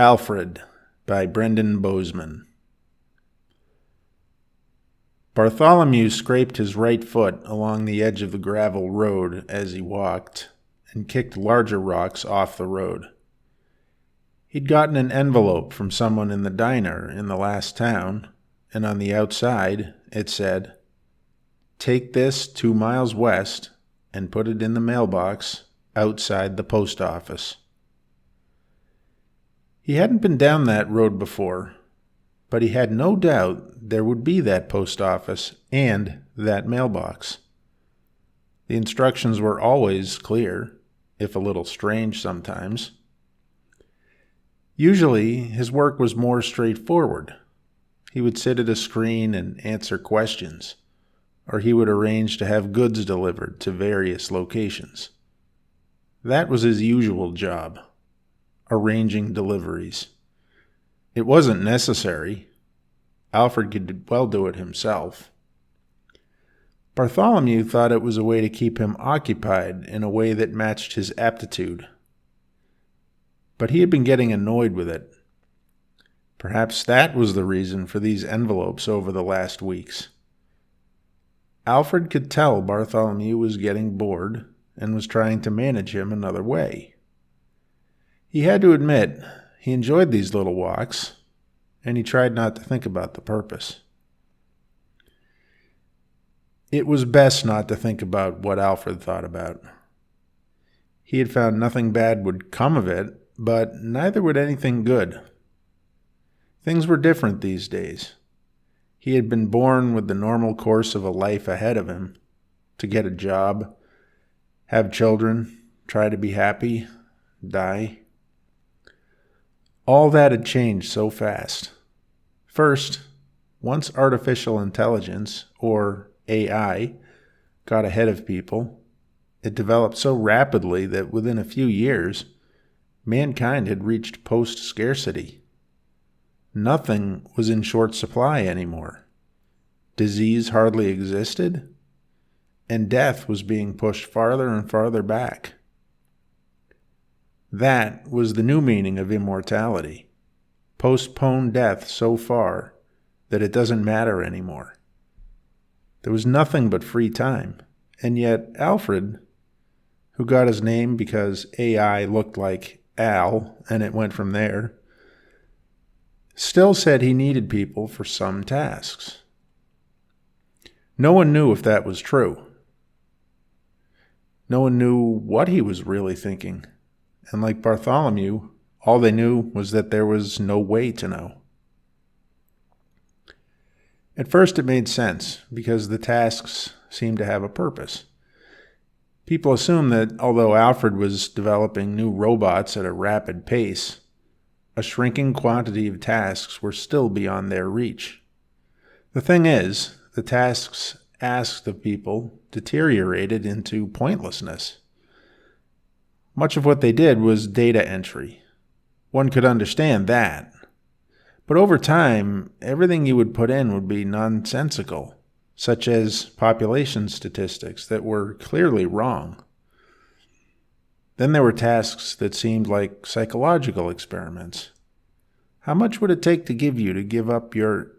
Alfred by Brendan Bozeman. Bartholomew scraped his right foot along the edge of the gravel road as he walked and kicked larger rocks off the road. He'd gotten an envelope from someone in the diner in the last town, and on the outside it said, "Take this 2 miles west and put it in the mailbox outside the post office." He hadn't been down that road before, but he had no doubt there would be that post office and that mailbox. The instructions were always clear, if a little strange sometimes. Usually, his work was more straightforward. He would sit at a screen and answer questions, or he would arrange to have goods delivered to various locations. That was his usual job, arranging deliveries. It wasn't necessary. Alfred could well do it himself. Bartholomew thought it was a way to keep him occupied in a way that matched his aptitude. But he had been getting annoyed with it. Perhaps that was the reason for these envelopes over the last weeks. Alfred could tell Bartholomew was getting bored and was trying to manage him another way. He had to admit he enjoyed these little walks, and he tried not to think about the purpose. It was best not to think about what Alfred thought about. He had found nothing bad would come of it, but neither would anything good. Things were different these days. He had been born with the normal course of a life ahead of him, to get a job, have children, try to be happy, die. All that had changed so fast. First, once artificial intelligence, or AI, got ahead of people, it developed so rapidly that within a few years, mankind had reached post-scarcity. Nothing was in short supply anymore. Disease hardly existed, and death was being pushed farther and farther back. That was the new meaning of immortality. Postpone death so far that it doesn't matter anymore. There was nothing but free time, and yet Alfred, who got his name because AI looked like Al, and it went from there, still said he needed people for some tasks. No one knew if that was true. No one knew what he was really thinking. And like Bartholomew, all they knew was that there was no way to know. At first it made sense, because the tasks seemed to have a purpose. People assumed that although Alfred was developing new robots at a rapid pace, a shrinking quantity of tasks were still beyond their reach. The thing is, the tasks asked of people deteriorated into pointlessness. Much of what they did was data entry. One could understand that. But over time, everything you would put in would be nonsensical, such as population statistics that were clearly wrong. Then there were tasks that seemed like psychological experiments. How much would it take to give up your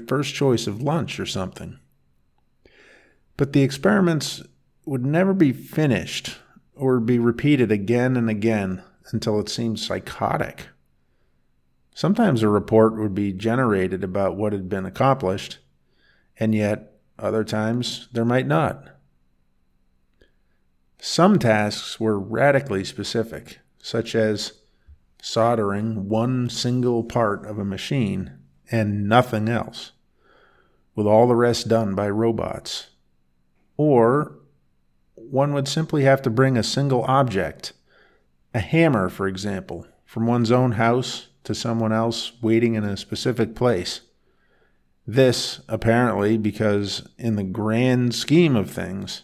first choice of lunch or something? But the experiments would never be finished or be repeated again and again until it seemed psychotic. Sometimes a report would be generated about what had been accomplished, and yet other times there might not. Some tasks were radically specific, such as soldering one single part of a machine and nothing else, with all the rest done by robots. Or one would simply have to bring a single object, a hammer, for example, from one's own house to someone else waiting in a specific place. This, apparently, because in the grand scheme of things,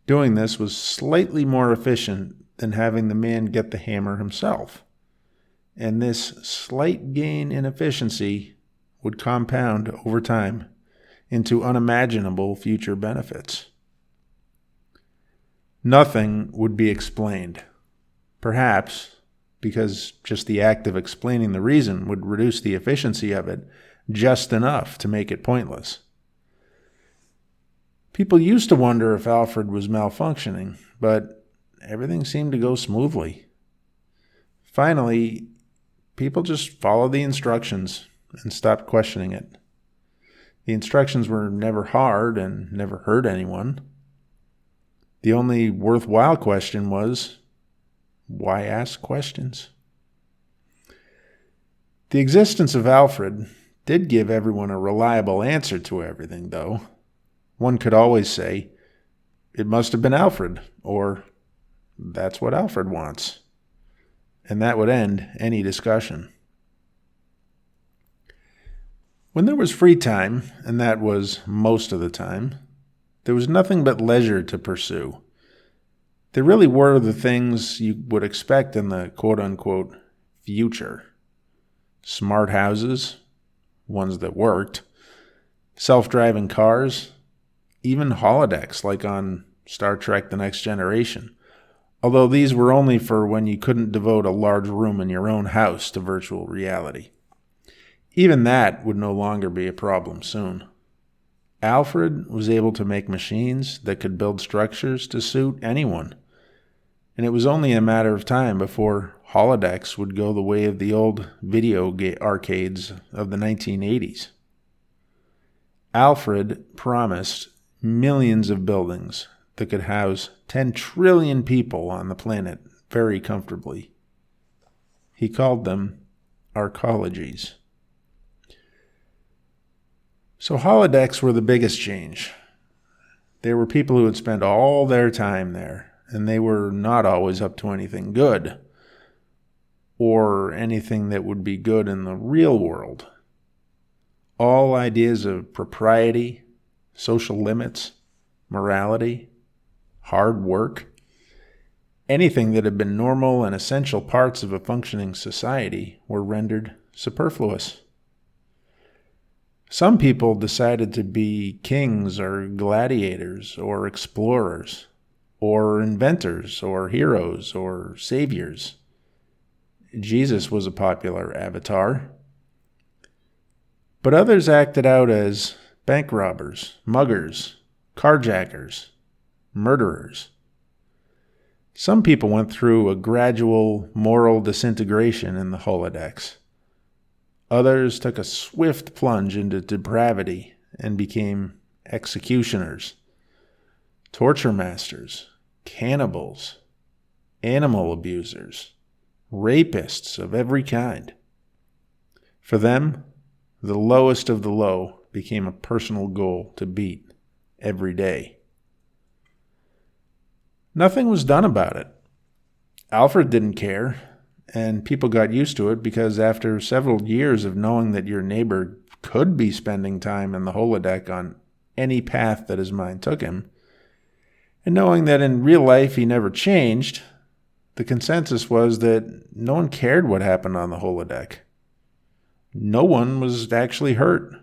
doing this was slightly more efficient than having the man get the hammer himself. And this slight gain in efficiency would compound over time into unimaginable future benefits. Nothing would be explained. Perhaps, because just the act of explaining the reason would reduce the efficiency of it just enough to make it pointless. People used to wonder if Alfred was malfunctioning, but everything seemed to go smoothly. Finally, people just followed the instructions and stopped questioning it. The instructions were never hard and never hurt anyone. The only worthwhile question was, why ask questions? The existence of Alfred did give everyone a reliable answer to everything, though. One could always say, it must have been Alfred, or that's what Alfred wants. And that would end any discussion. When there was free time, and that was most of the time, there was nothing but leisure to pursue. There really were the things you would expect in the quote-unquote future. Smart houses, ones that worked, self-driving cars, even holodecks like on Star Trek The Next Generation, although these were only for when you couldn't devote a large room in your own house to virtual reality. Even that would no longer be a problem soon. Alfred was able to make machines that could build structures to suit anyone, and it was only a matter of time before holodecks would go the way of the old video arcades of the 1980s. Alfred promised millions of buildings that could house 10 trillion people on the planet very comfortably. He called them Arcologies. So holodecks were the biggest change. They were people who would spend all their time there, and they were not always up to anything good, or anything that would be good in the real world. All ideas of propriety, social limits, morality, hard work, anything that had been normal and essential parts of a functioning society were rendered superfluous. Some people decided to be kings or gladiators or explorers or inventors or heroes or saviors. Jesus was a popular avatar. But others acted out as bank robbers, muggers, carjackers, murderers. Some people went through a gradual moral disintegration in the holodecks. Others took a swift plunge into depravity and became executioners, torture masters, cannibals, animal abusers, rapists of every kind. For them, the lowest of the low became a personal goal to beat every day. Nothing was done about it. Alfred didn't care, and people got used to it because after several years of knowing that your neighbor could be spending time in the holodeck on any path that his mind took him, and knowing that in real life he never changed, the consensus was that no one cared what happened on the holodeck. No one was actually hurt.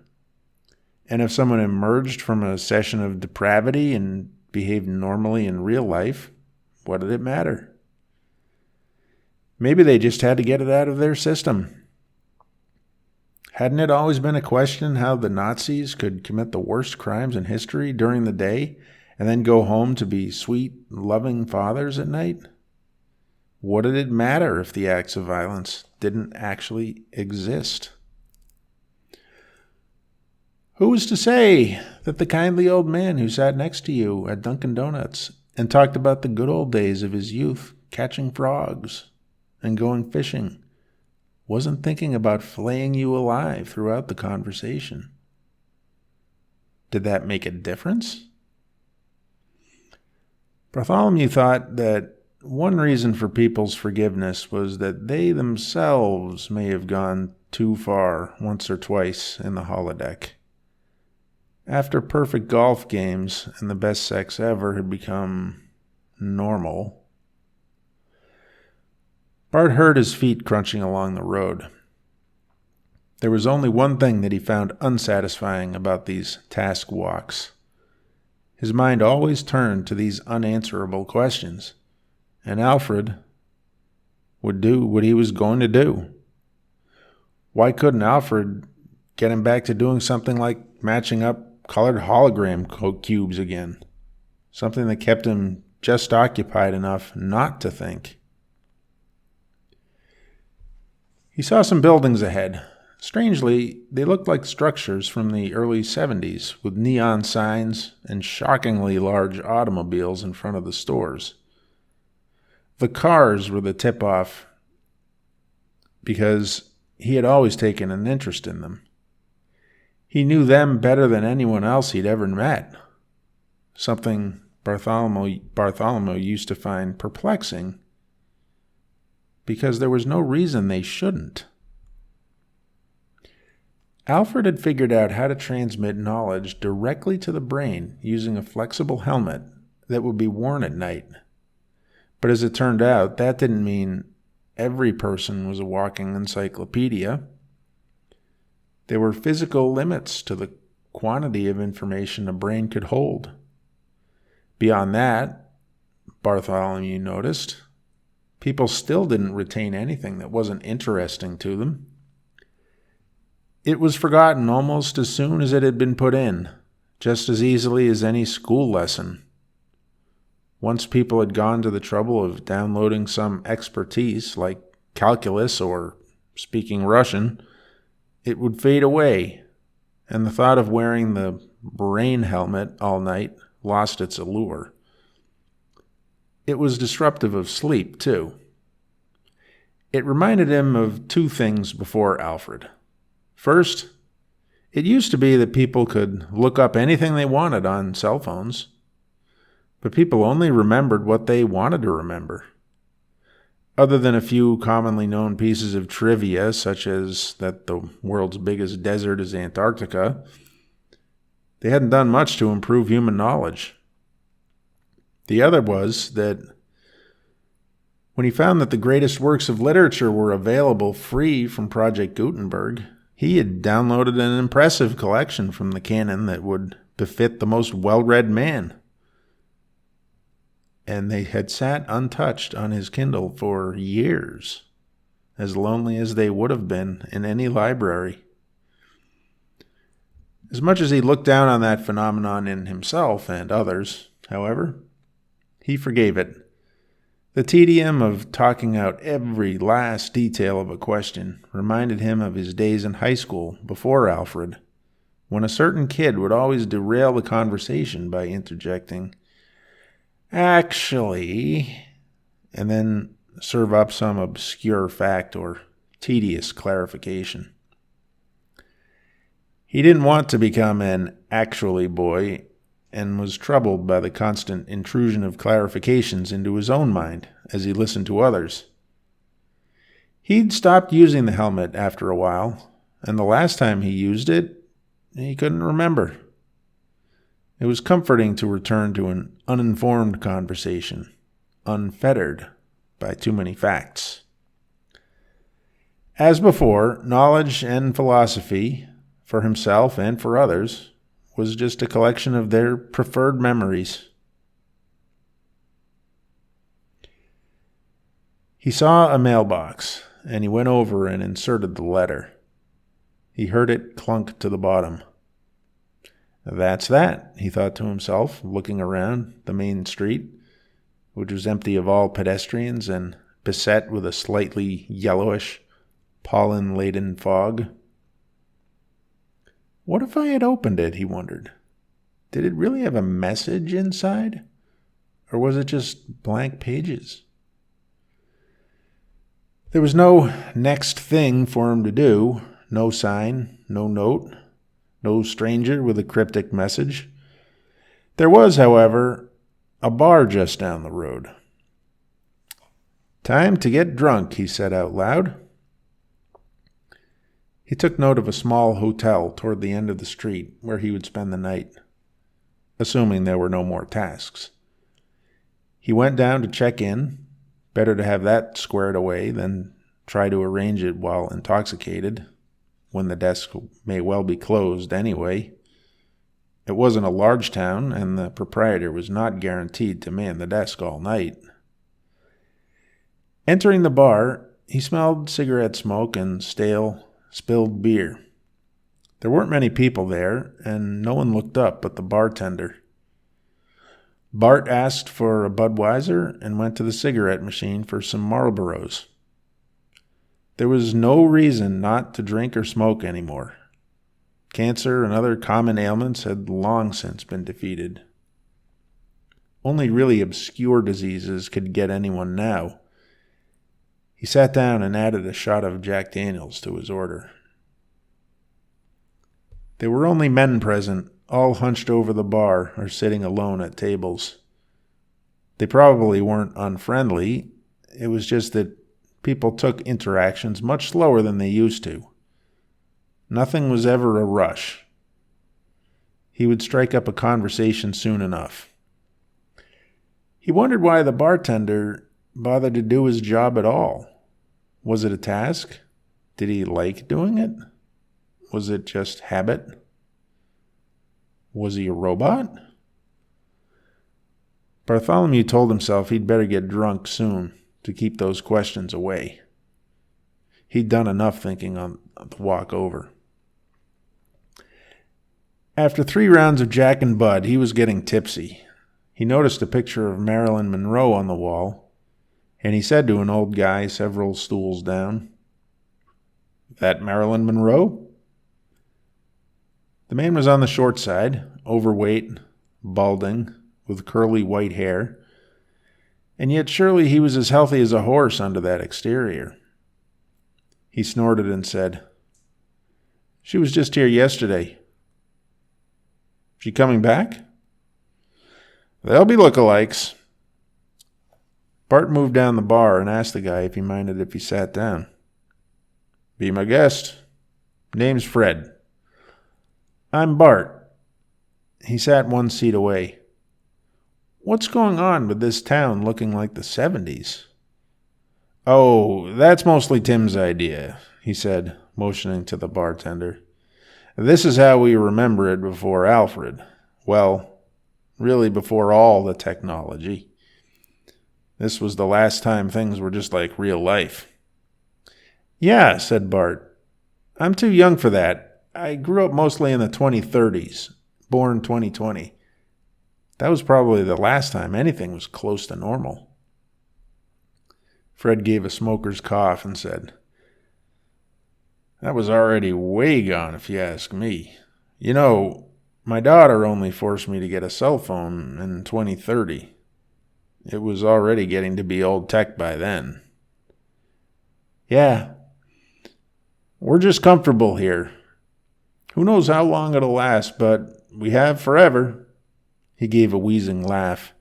And if someone emerged from a session of depravity and behaved normally in real life, what did it matter? Maybe they just had to get it out of their system. Hadn't it always been a question how the Nazis could commit the worst crimes in history during the day and then go home to be sweet, loving fathers at night? What did it matter if the acts of violence didn't actually exist? Who was to say that the kindly old man who sat next to you at Dunkin' Donuts and talked about the good old days of his youth catching frogs and going fishing wasn't thinking about flaying you alive throughout the conversation? Did that make a difference? Bartholomew thought that one reason for people's forgiveness was that they themselves may have gone too far once or twice in the holodeck. After perfect golf games and the best sex ever had become normal, Bart heard his feet crunching along the road. There was only one thing that he found unsatisfying about these task walks. His mind always turned to these unanswerable questions, and Alfred would do what he was going to do. Why couldn't Alfred get him back to doing something like matching up colored hologram cubes again? Something that kept him just occupied enough not to think. He saw some buildings ahead. Strangely, they looked like structures from the early 70s, with neon signs and shockingly large automobiles in front of the stores. The cars were the tip-off because he had always taken an interest in them. He knew them better than anyone else he'd ever met, something Bartholomew used to find perplexing because there was no reason they shouldn't. Alfred had figured out how to transmit knowledge directly to the brain using a flexible helmet that would be worn at night. But as it turned out, that didn't mean every person was a walking encyclopedia. There were physical limits to the quantity of information a brain could hold. Beyond that, Bartholomew noticed, people still didn't retain anything that wasn't interesting to them. It was forgotten almost as soon as it had been put in, just as easily as any school lesson. Once people had gone to the trouble of downloading some expertise, like calculus or speaking Russian, it would fade away, and the thought of wearing the brain helmet all night lost its allure. It was disruptive of sleep, too. It reminded him of two things before Alfred. First, it used to be that people could look up anything they wanted on cell phones, but people only remembered what they wanted to remember. Other than a few commonly known pieces of trivia, such as that the world's biggest desert is Antarctica, they hadn't done much to improve human knowledge. The other was that when he found that the greatest works of literature were available free from Project Gutenberg, he had downloaded an impressive collection from the canon that would befit the most well-read man. And they had sat untouched on his Kindle for years, as lonely as they would have been in any library. As much as he looked down on that phenomenon in himself and others, however, he forgave it. The tedium of talking out every last detail of a question reminded him of his days in high school before Alfred, when a certain kid would always derail the conversation by interjecting, "Actually," and then serve up some obscure fact or tedious clarification. He didn't want to become an actually boy, and was troubled by the constant intrusion of clarifications into his own mind as he listened to others. He'd stopped using the helmet after a while, and the last time he used it, he couldn't remember. It was comforting to return to an uninformed conversation, unfettered by too many facts. As before, knowledge and philosophy, for himself and for others, was just a collection of their preferred memories. He saw a mailbox, and he went over and inserted the letter. He heard it clunk to the bottom. "That's that," he thought to himself, looking around the main street, which was empty of all pedestrians and beset with a slightly yellowish, pollen-laden fog. What if I had opened it, he wondered. Did it really have a message inside? Or was it just blank pages? There was no next thing for him to do, no sign, no note, no stranger with a cryptic message. There was, however, a bar just down the road. "Time to get drunk," he said out loud. He took note of a small hotel toward the end of the street where he would spend the night, assuming there were no more tasks. He went down to check in. Better to have that squared away than try to arrange it while intoxicated, when the desk may well be closed anyway. It wasn't a large town, and the proprietor was not guaranteed to man the desk all night. Entering the bar, he smelled cigarette smoke and stale, spilled beer. There weren't many people there, and no one looked up but the bartender. Bart asked for a Budweiser and went to the cigarette machine for some Marlboros. There was no reason not to drink or smoke anymore. Cancer and other common ailments had long since been defeated. Only really obscure diseases could get anyone now. He sat down and added a shot of Jack Daniels to his order. There were only men present, all hunched over the bar or sitting alone at tables. They probably weren't unfriendly. It was just that people took interactions much slower than they used to. Nothing was ever a rush. He would strike up a conversation soon enough. He wondered why the bartender bothered to do his job at all. Was it a task? Did he like doing it? Was it just habit? Was he a robot? Bartholomew told himself he'd better get drunk soon to keep those questions away. He'd done enough thinking on the walk over. After 3 rounds of Jack and Bud, he was getting tipsy. He noticed a picture of Marilyn Monroe on the wall, and he said to an old guy several stools down, "That Marilyn Monroe?" The man was on the short side, overweight, balding, with curly white hair, and yet surely he was as healthy as a horse under that exterior. He snorted and said, "She was just here yesterday." "She coming back?" "They'll be lookalikes." Bart moved down the bar and asked the guy if he minded if he sat down. "Be my guest. Name's Fred." "I'm Bart." He sat 1 seat away. "What's going on with this town looking like the 70s? "Oh, that's mostly Tim's idea," he said, motioning to the bartender. "This is how we remember it before Alfred. Well, really before all the technology. This was the last time things were just like real life." "Yeah," said Bart. "I'm too young for that. I grew up mostly in the 2030s, born 2020. That was probably the last time anything was close to normal." Fred gave a smoker's cough and said, "That was already way gone if you ask me. You know, my daughter only forced me to get a cell phone in 2030. It was already getting to be old tech by then." "Yeah. We're just comfortable here. Who knows how long it'll last, but we have forever." He gave a wheezing laugh.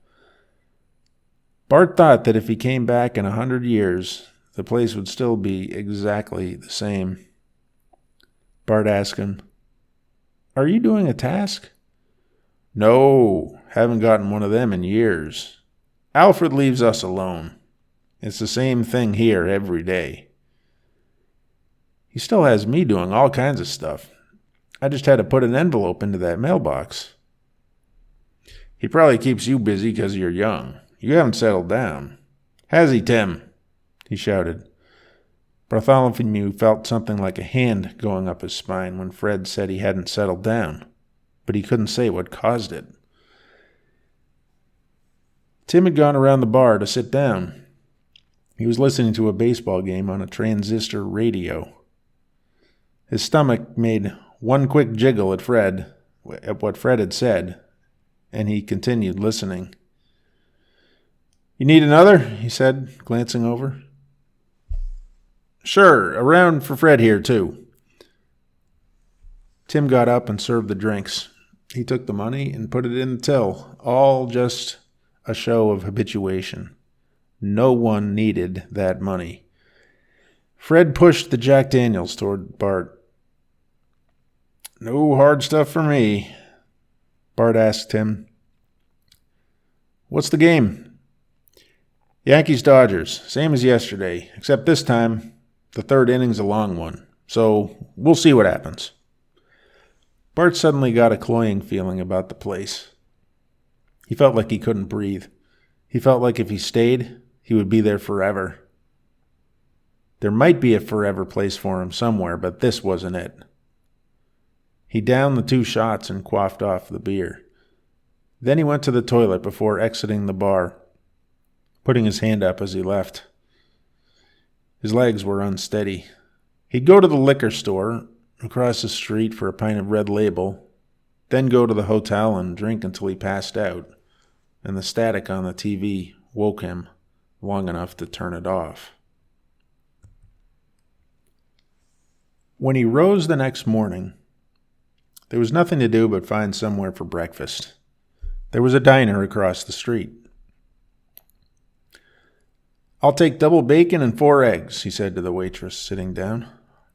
Bart thought that if he came back in 100 years, the place would still be exactly the same. Bart asked him, "Are you doing a task?" "No, haven't gotten one of them in years. Alfred leaves us alone. It's the same thing here every day." "He still has me doing all kinds of stuff. I just had to put an envelope into that mailbox." "He probably keeps you busy because you're young. You haven't settled down. Has he, Tim?" he shouted. Bartholomew felt something like a hand going up his spine when Fred said he hadn't settled down, but he couldn't say what caused it. Tim had gone around the bar to sit down. He was listening to a baseball game on a transistor radio. His stomach made one quick jiggle at what Fred had said, and he continued listening. "You need another?" he said, glancing over. "Sure, a round for Fred here, too." Tim got up and served the drinks. He took the money and put it in the till, all just a show of habituation. No one needed that money. Fred pushed the Jack Daniels toward Bart. "No hard stuff for me." Bart asked him, "What's the game?" "Yankees-Dodgers, same as yesterday, except this time the 3rd inning's a long one, so we'll see what happens." Bart suddenly got a cloying feeling about the place. He felt like he couldn't breathe. He felt like if he stayed, he would be there forever. There might be a forever place for him somewhere, but this wasn't it. He downed the 2 shots and quaffed off the beer. Then he went to the toilet before exiting the bar, putting his hand up as he left. His legs were unsteady. He'd go to the liquor store across the street for a pint of Red Label, then go to the hotel and drink until he passed out, and the static on the TV woke him long enough to turn it off. When he rose the next morning, there was nothing to do but find somewhere for breakfast. There was a diner across the street. "I'll take double bacon and 4 eggs, he said to the waitress, sitting down.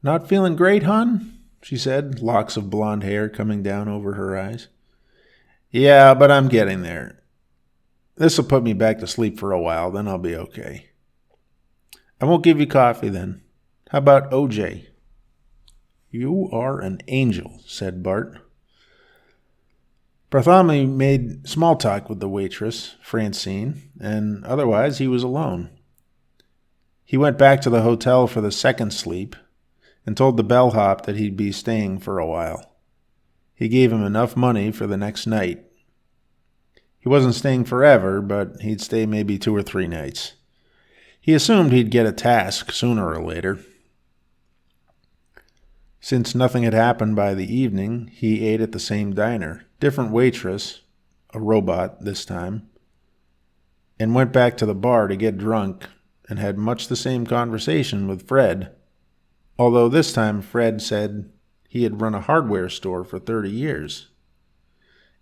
"Not feeling great, hon?" she said, locks of blonde hair coming down over her eyes. "Yeah, but I'm getting there. This'll put me back to sleep for a while, then I'll be okay." "I won't give you coffee, then. How about OJ?" "You are an angel," said Bart. Bartholomew made small talk with the waitress, Francine, and otherwise he was alone. He went back to the hotel for the second sleep and told the bellhop that he'd be staying for a while. He gave him enough money for the next night. He wasn't staying forever, but he'd stay maybe 2 or 3 nights. He assumed he'd get a task sooner or later. Since nothing had happened by the evening, he ate at the same diner, different waitress, a robot this time, and went back to the bar to get drunk and had much the same conversation with Fred, although this time Fred said he had run a hardware store for 30 years.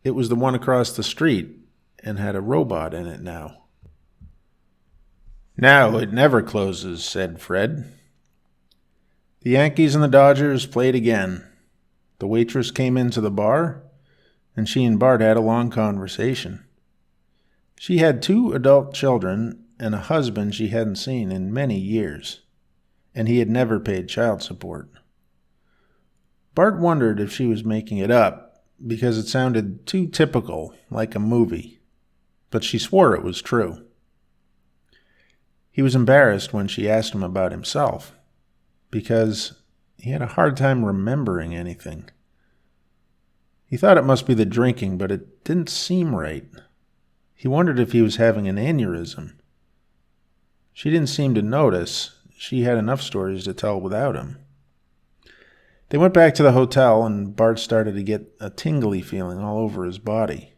It was the one across the street and had a robot in it now. "Now it never closes," said Fred. The Yankees and the Dodgers played again. The waitress came into the bar, and she and Bart had a long conversation. She had 2 adult children and a husband she hadn't seen in many years, and he had never paid child support. Bart wondered if she was making it up, because it sounded too typical, like a movie, but she swore it was true. He was embarrassed when she asked him about himself, because he had a hard time remembering anything. He thought it must be the drinking, but it didn't seem right. He wondered if he was having an aneurysm. She didn't seem to notice. She had enough stories to tell without him. They went back to the hotel, and Bart started to get a tingly feeling all over his body.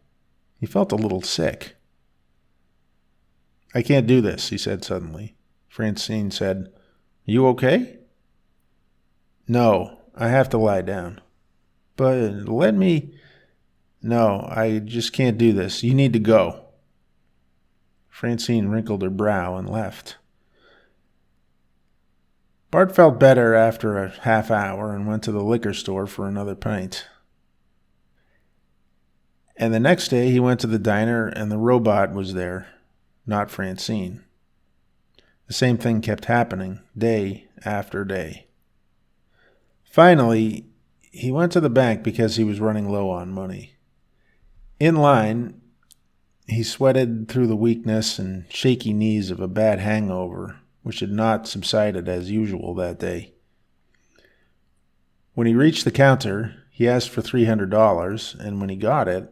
He felt a little sick. "I can't do this," he said suddenly. Francine said, "You okay?" "No, I have to lie down." "But let me—" "No, I just can't do this. You need to go." Francine wrinkled her brow and left. Bart felt better after a half hour and went to the liquor store for another pint. And the next day he went to the diner and the robot was there, not Francine. The same thing kept happening, day after day. Finally, he went to the bank because he was running low on money. In line, he sweated through the weakness and shaky knees of a bad hangover, which had not subsided as usual that day. When he reached the counter, he asked for $300, and when he got it,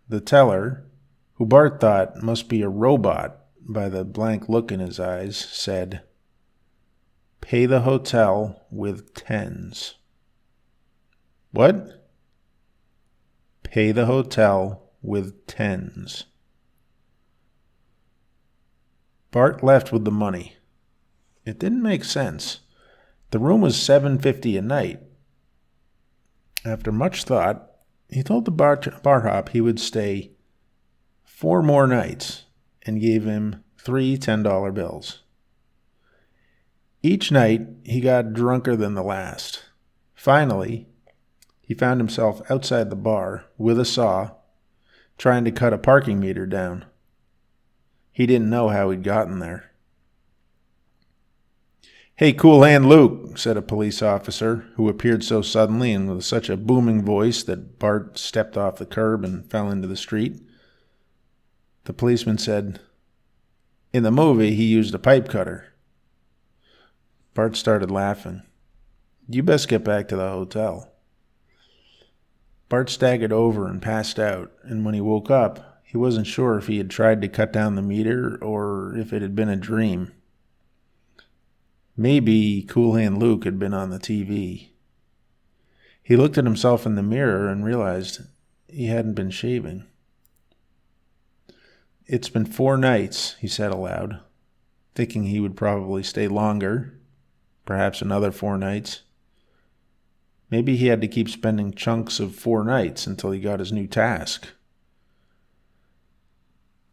the teller, who Bart thought must be a robot by the blank look in his eyes, said, "Pay the hotel with 10s. "What?" "Pay the hotel with 10s. Bart left with the money. It didn't make sense. The room was $7.50 a night. After much thought, he told the barhop he would stay 4 more nights and gave him 3 $10 bills. Each night, he got drunker than the last. Finally, he found himself outside the bar with a saw, trying to cut a parking meter down. He didn't know how he'd gotten there. "Hey, Cool Hand Luke," said a police officer, who appeared so suddenly and with such a booming voice that Bart stepped off the curb and fell into the street. The policeman said, "In the movie, he used a pipe cutter." Bart started laughing. "You best get back to the hotel." Bart staggered over and passed out, and when he woke up, he wasn't sure if he had tried to cut down the meter or if it had been a dream. Maybe Cool Hand Luke had been on the TV. He looked at himself in the mirror and realized he hadn't been shaving. "It's been 4 nights, he said aloud, thinking he would probably stay longer, perhaps another 4 nights. Maybe he had to keep spending chunks of 4 nights until he got his new task.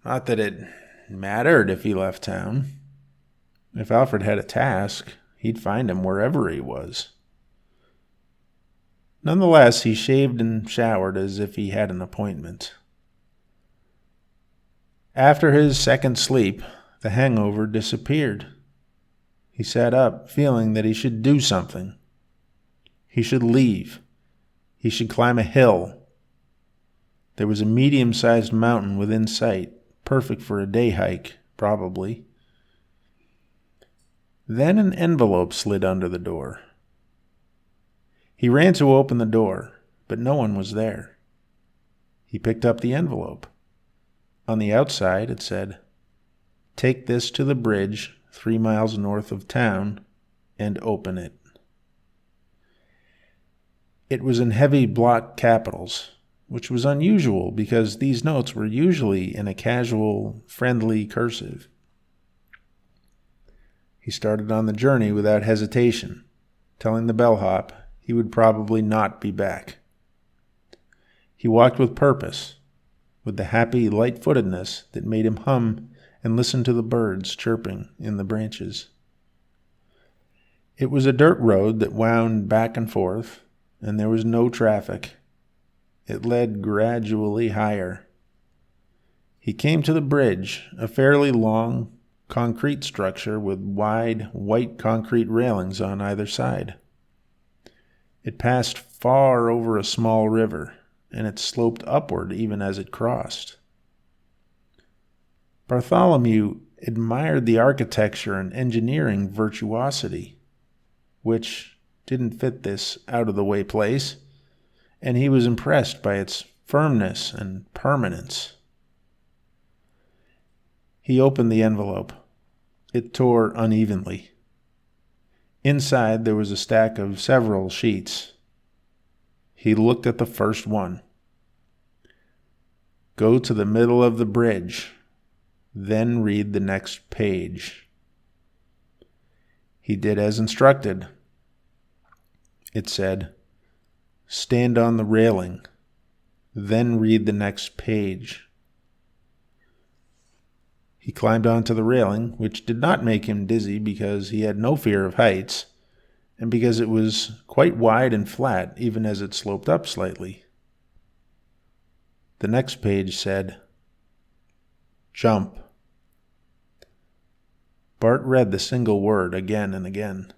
Not that it mattered if he left town. If Alfred had a task, he'd find him wherever he was. Nonetheless, he shaved and showered as if he had an appointment. After his second sleep, the hangover disappeared. He sat up, feeling that he should do something. He should leave. He should climb a hill. There was a medium-sized mountain within sight, perfect for a day hike, probably. Then an envelope slid under the door. He ran to open the door, but no one was there. He picked up the envelope. On the outside, it said, "Take this to the bridge 3 miles north of town and open it." It was in heavy block capitals, which was unusual because these notes were usually in a casual, friendly cursive. He started on the journey without hesitation, telling the bellhop he would probably not be back. He walked with purpose, with the happy light-footedness that made him hum and listen to the birds chirping in the branches. It was a dirt road that wound back and forth, and there was no traffic. It led gradually higher. He came to the bridge, a fairly long concrete structure with wide white concrete railings on either side. It passed far over a small river, and it sloped upward even as it crossed. Bartholomew admired the architecture and engineering virtuosity, which didn't fit this out-of-the-way place, and he was impressed by its firmness and permanence. He opened the envelope. It tore unevenly. Inside there was a stack of several sheets. He looked at the first one. "Go to the middle of the bridge, then read the next page." He did as instructed. It said, "Stand on the railing, then read the next page." He climbed onto the railing, which did not make him dizzy because he had no fear of heights, and because it was quite wide and flat even as it sloped up slightly. The next page said, "Jump." Bart read the single word again and again.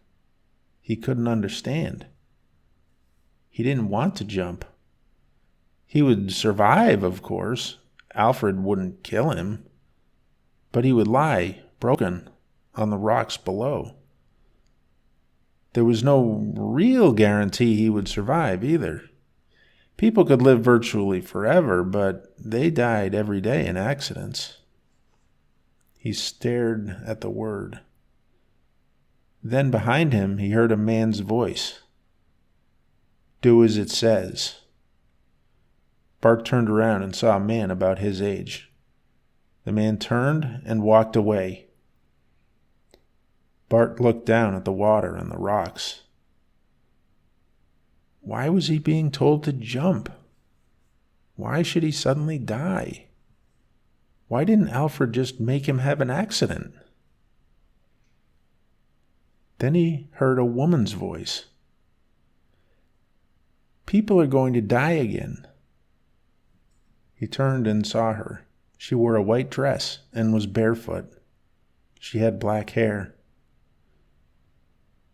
He couldn't understand. He didn't want to jump. He would survive, of course. Alfred wouldn't kill him. But he would lie, broken, on the rocks below. There was no real guarantee he would survive either. People could live virtually forever, but they died every day in accidents. He stared at the word. Then behind him he heard a man's voice. "Do as it says." Bart turned around and saw a man about his age. The man turned and walked away. Bart looked down at the water and the rocks. Why was he being told to jump? Why should he suddenly die? Why didn't Alfred just make him have an accident? Then he heard a woman's voice. "People are going to die again." He turned and saw her. She wore a white dress and was barefoot. She had black hair.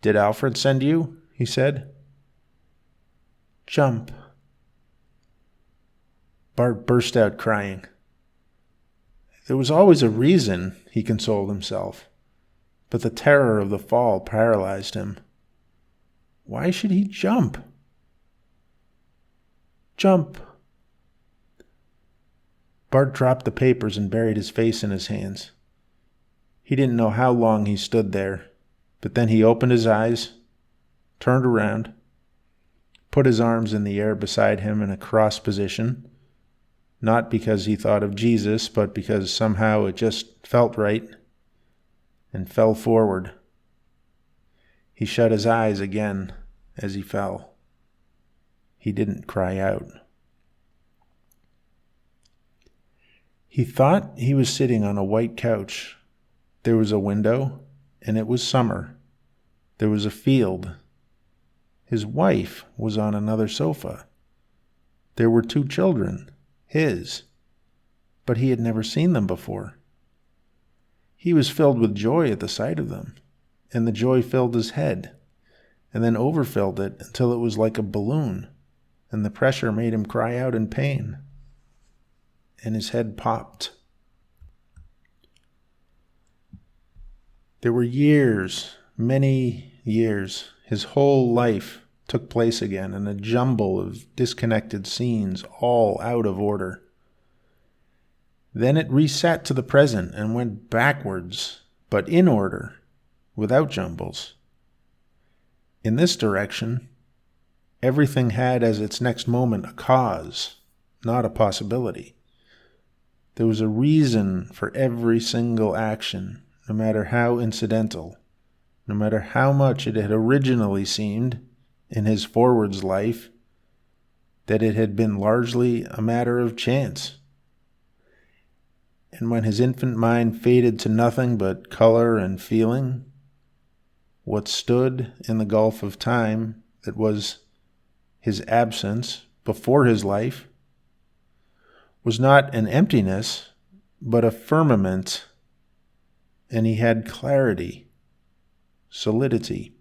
"Did Alfred send you?" he said. "Jump." Bart burst out crying. There was always a reason, he consoled himself. but the terror of the fall paralyzed him. Why should he jump? Jump! Bart dropped the papers and buried his face in his hands. He didn't know how long he stood there, but then he opened his eyes, turned around, put his arms in the air beside him in a cross position, not because he thought of Jesus, but because somehow it just felt right, and fell forward. He shut his eyes again as he fell. He didn't cry out. He thought he was sitting on a white couch. There was a window, and it was summer. There was a field. His wife was on another sofa. There were 2 children, his, but he had never seen them before. He was filled with joy at the sight of them, and the joy filled his head, and then overfilled it until it was like a balloon, and the pressure made him cry out in pain, and his head popped. There were years, many years. His whole life took place again in a jumble of disconnected scenes, all out of order. Then it reset to the present and went backwards, but in order, without jumbles. In this direction, everything had as its next moment a cause, not a possibility. There was a reason for every single action, no matter how incidental, no matter how much it had originally seemed in his forwards life that it had been largely a matter of chance. And when his infant mind faded to nothing but color and feeling, what stood in the gulf of time that was his absence before his life was not an emptiness, but a firmament, and he had clarity, solidity.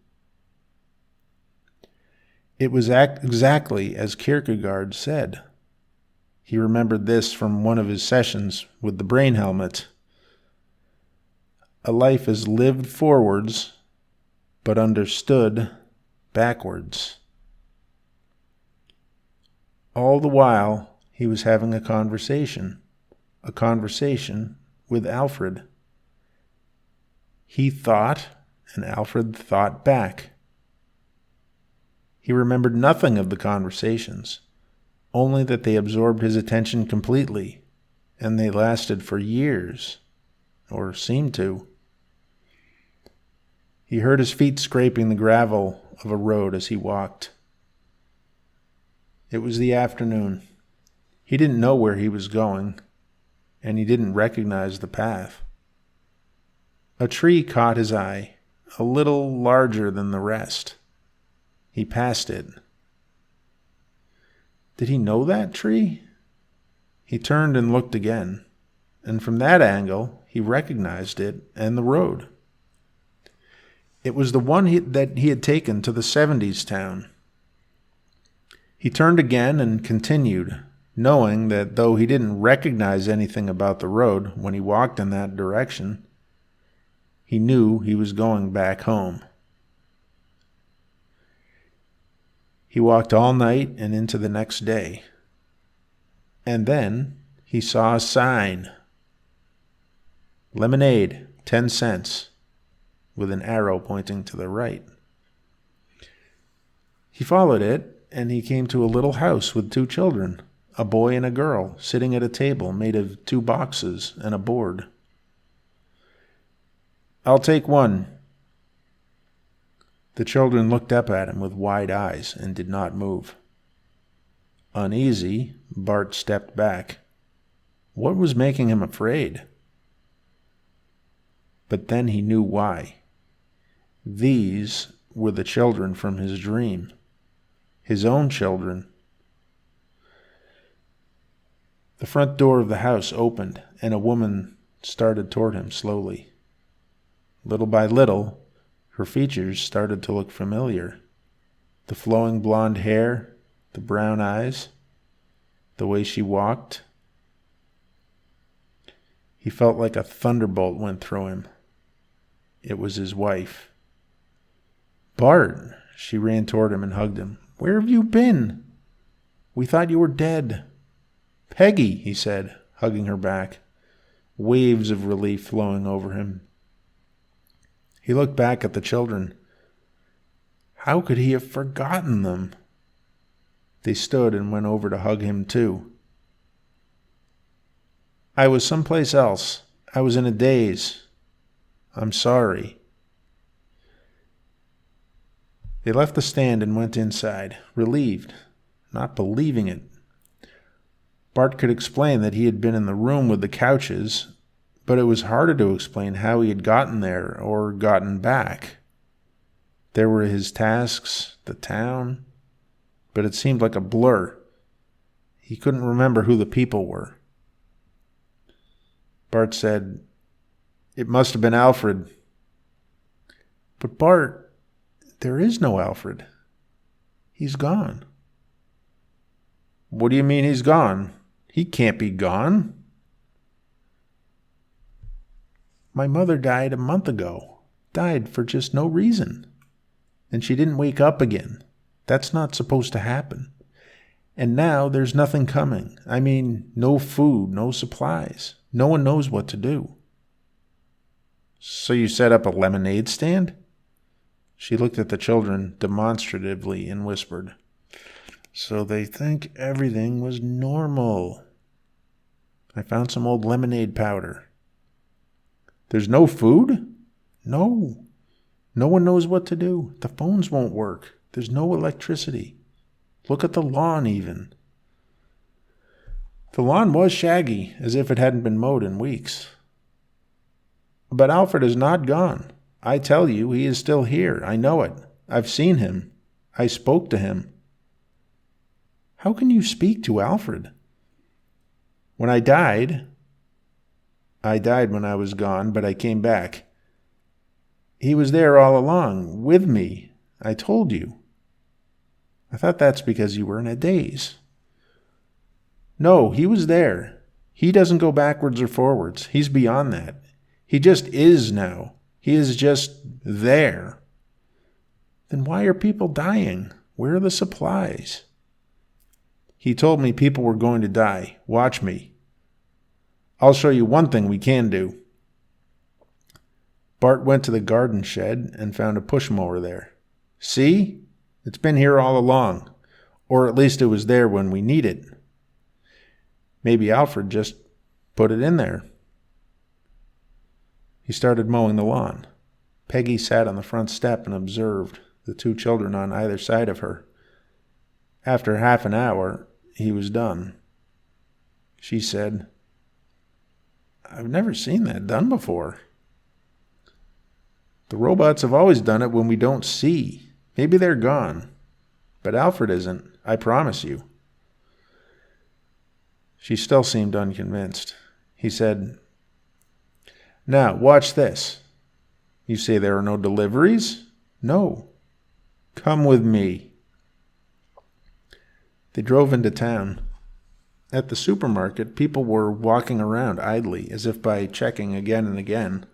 It was exactly as Kierkegaard said. He remembered this from one of his sessions with the brain helmet. A life is lived forwards, but understood backwards. All the while, he was having a conversation with Alfred. He thought, and Alfred thought back. He remembered nothing of the conversations, only that they absorbed his attention completely, and they lasted for years, or seemed to. He heard his feet scraping the gravel of a road as he walked. It was the afternoon. He didn't know where he was going, and he didn't recognize the path. A tree caught his eye, a little larger than the rest. He passed it. Did he know that tree? He turned and looked again, and from that angle he recognized it and the road. It was the one that he had taken to the 70s town. He turned again and continued, knowing that though he didn't recognize anything about the road when he walked in that direction, he knew he was going back home. He walked all night and into the next day. And then he saw a sign. Lemonade, 10 cents, with an arrow pointing to the right. He followed it, and he came to a little house with 2 children, a boy and a girl, sitting at a table made of 2 boxes and a board. "I'll take one." The children looked up at him with wide eyes and did not move. Uneasy, Bart stepped back. What was making him afraid? But then he knew why. These were the children from his dream, his own children. The front door of the house opened, and a woman started toward him slowly. Little by little, her features started to look familiar. The flowing blonde hair, the brown eyes, the way she walked. He felt like a thunderbolt went through him. It was his wife. "Bart!" She ran toward him and hugged him. "Where have you been? We thought you were dead." "Peggy," he said, hugging her back, waves of relief flowing over him. He looked back at the children. How could he have forgotten them? They stood and went over to hug him too. "I was someplace else. I was in a daze. I'm sorry." They left the stand and went inside, relieved, not believing it. Bart could explain that he had been in the room with the couches, but it was harder to explain how he had gotten there or gotten back. There were his tasks, the town, but it seemed like a blur. He couldn't remember who the people were. Bart said, "It must have been Alfred." "But Bart, there is no Alfred. He's gone." "What do you mean he's gone? He can't be gone." "My mother died a month ago. Died for just no reason. And she didn't wake up again. That's not supposed to happen. And now there's nothing coming. I mean, no food, no supplies. No one knows what to do." "So you set up a lemonade stand?" She looked at the children demonstratively and whispered, "So they think everything was normal. I found some old lemonade powder." "There's no food?" "No. No one knows what to do. The phones won't work. There's no electricity. Look at the lawn even." The lawn was shaggy, as if it hadn't been mowed in weeks. "But Alfred is not gone. I tell you, he is still here. I know it. I've seen him. I spoke to him." "How can you speak to Alfred?" "When I died when I was gone, but I came back. He was there all along, with me. I told you." "I thought that's because you were in a daze." "No, he was there. He doesn't go backwards or forwards. He's beyond that. He just is now. He is just there." "Then why are people dying? Where are the supplies?" "He told me people were going to die. Watch me. I'll show you one thing we can do." Bart went to the garden shed and found a push mower there. "See? It's been here all along. Or at least it was there when we need it. Maybe Alfred just put it in there." He started mowing the lawn. Peggy sat on the front step and observed, the two children on either side of her. After half an hour, he was done. She said, "I've never seen that done before." "The robots have always done it when we don't see. Maybe they're gone. But Alfred isn't, I promise you." She still seemed unconvinced. He said, "Now, watch this. You say there are no deliveries?" "No." "Come with me." They drove into town. At the supermarket, people were walking around idly, as if by checking again and again,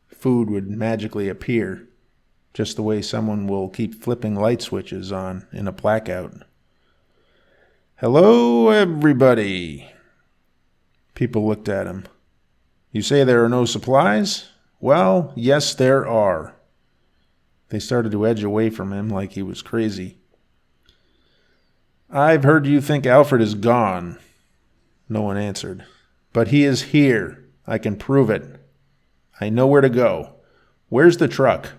food would magically appear, just the way someone will keep flipping light switches on in a blackout. "Hello, everybody." People looked at him. "You say there are no supplies? Well, yes, there are." They started to edge away from him like he was crazy. "I've heard you think Alfred is gone." No one answered. "But he is here. I can prove it. I know where to go. Where's the truck?"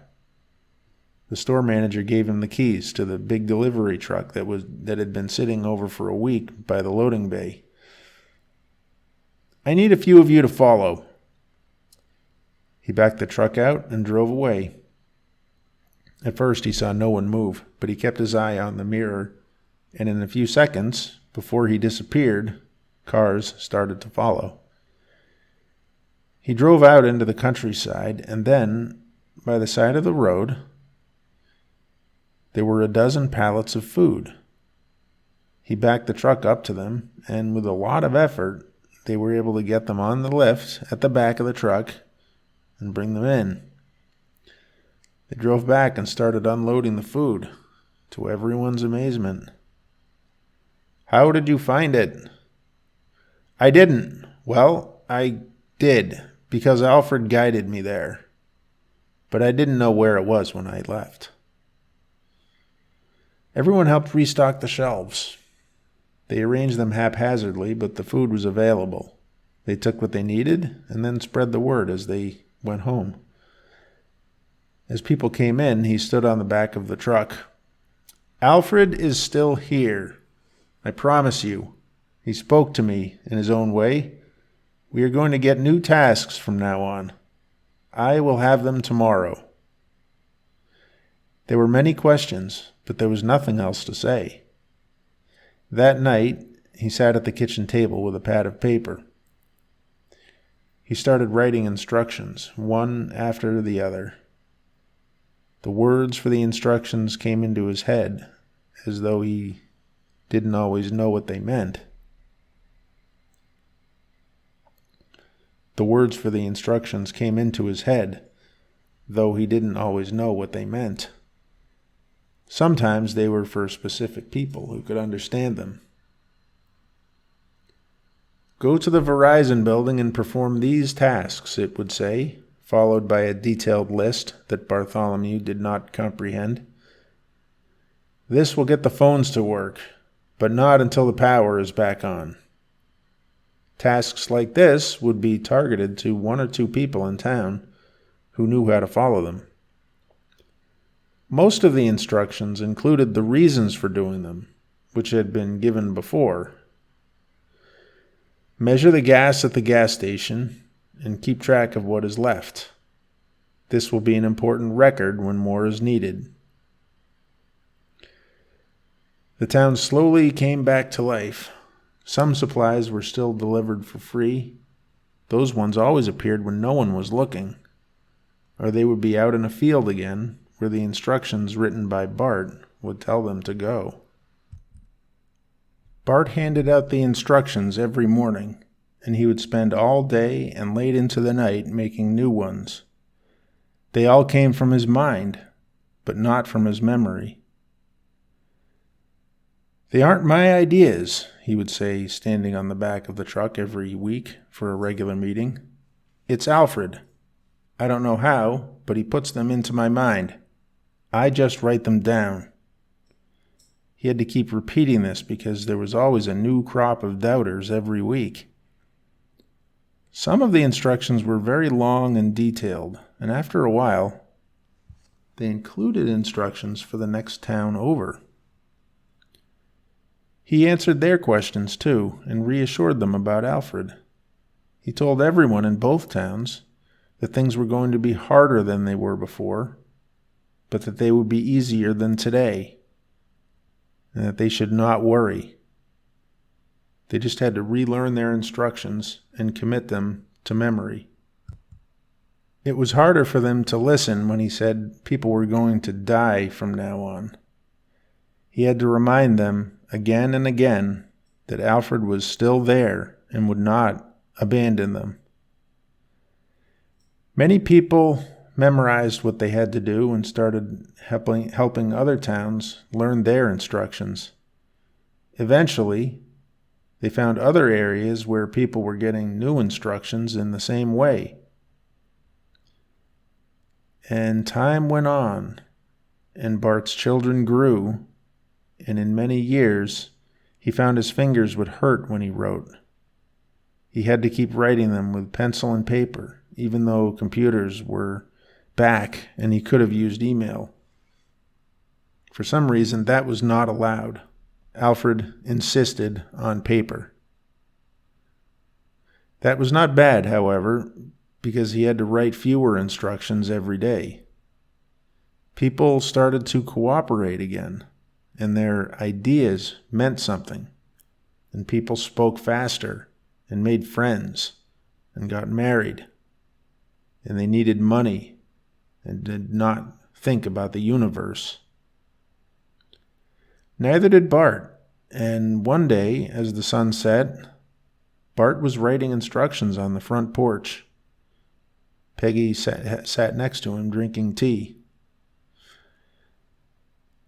The store manager gave him the keys to the big delivery truck that had been sitting over for a week by the loading bay. "I need a few of you to follow." He backed the truck out and drove away. At first he saw no one move, but he kept his eye on the mirror, and in a few seconds, before he disappeared, cars started to follow. He drove out into the countryside, and then, by the side of the road, there were a dozen pallets of food. He backed the truck up to them, and with a lot of effort, they were able to get them on the lift at the back of the truck and bring them in. They drove back and started unloading the food, to everyone's amazement. "How did you find it?" "I didn't. Well, I did, because Alfred guided me there. But I didn't know where it was when I left." Everyone helped restock the shelves. They arranged them haphazardly, but the food was available. They took what they needed and then spread the word as they went home. As people came in, he stood on the back of the truck. "Alfred is still here. I promise you." He spoke to me in his own way. "We are going to get new tasks from now on. I will have them tomorrow." There were many questions, but there was nothing else to say. That night, he sat at the kitchen table with a pad of paper. He started writing instructions, one after the other. The words for the instructions came into his head, as though he didn't always know what they meant. The words for the instructions came into his head, though he didn't always know what they meant. Sometimes they were for specific people who could understand them. "Go to the Verizon building and perform these tasks," it would say, followed by a detailed list that Bartholomew did not comprehend. "This will get the phones to work, but not until the power is back on." Tasks like this would be targeted to one or two people in town who knew how to follow them. Most of the instructions included the reasons for doing them, which had been given before. Measure the gas at the gas station and keep track of what is left. This will be an important record when more is needed. The town slowly came back to life. Some supplies were still delivered for free. Those ones always appeared when no one was looking, or they would be out in a field again where the instructions written by Bart would tell them to go. Bart handed out the instructions every morning, and he would spend all day and late into the night making new ones. They all came from his mind, but not from his memory. "They aren't my ideas," he would say, standing on the back of the truck every week for a regular meeting. "It's Alfred. I don't know how, but he puts them into my mind. I just write them down." He had to keep repeating this because there was always a new crop of doubters every week. Some of the instructions were very long and detailed, and after a while, they included instructions for the next town over. He answered their questions too, and reassured them about Alfred. He told everyone in both towns that things were going to be harder than they were before, but that they would be easier than today, and that they should not worry. They just had to relearn their instructions and commit them to memory. It was harder for them to listen when he said people were going to die from now on. He had to remind them again and again that Alfred was still there and would not abandon them. Many people memorized what they had to do and started helping other towns learn their instructions. Eventually, they found other areas where people were getting new instructions in the same way. And time went on, and Bart's children grew, and in many years, he found his fingers would hurt when he wrote. He had to keep writing them with pencil and paper, even though computers were back and he could have used email. For some reason, that was not allowed. Alfred insisted on paper. That was not bad, however, because he had to write fewer instructions every day. People started to cooperate again, and their ideas meant something, and people spoke faster and made friends and got married, and they needed money and did not think about the universe. Neither did Bart, and one day, as the sun set, Bart was writing instructions on the front porch. Peggy sat next to him drinking tea.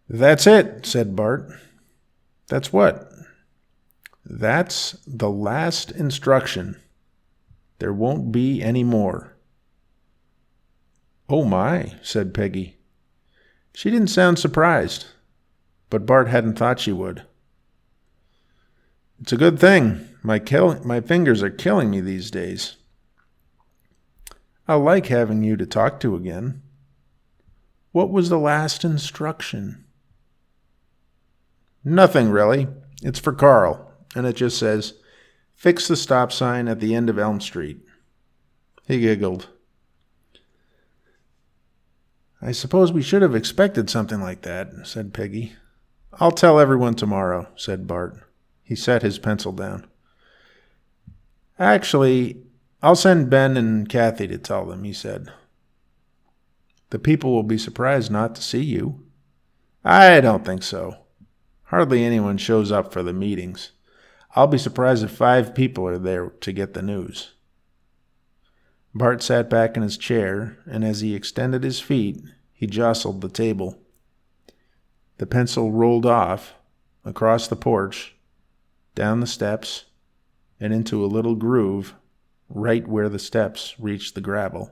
"That's it," said Bart. "That's what?" "That's the last instruction. There won't be any more." "Oh my," said Peggy. She didn't sound surprised, but Bart hadn't thought she would. "It's a good thing. My fingers are killing me these days." "I'll like having you to talk to again. What was the last instruction?" "Nothing, really. It's for Carl, and it just says, 'Fix the stop sign at the end of Elm Street.'" He giggled. "I suppose we should have expected something like that," said Peggy. "I'll tell everyone tomorrow," said Bart. He set his pencil down. "Actually, I'll send Ben and Kathy to tell them," he said. "The people will be surprised not to see you." "I don't think so. Hardly anyone shows up for the meetings. I'll be surprised if 5 people are there to get the news." Bart sat back in his chair, and as he extended his feet, he jostled the table. The pencil rolled off, across the porch, down the steps, and into a little groove right where the steps reached the gravel.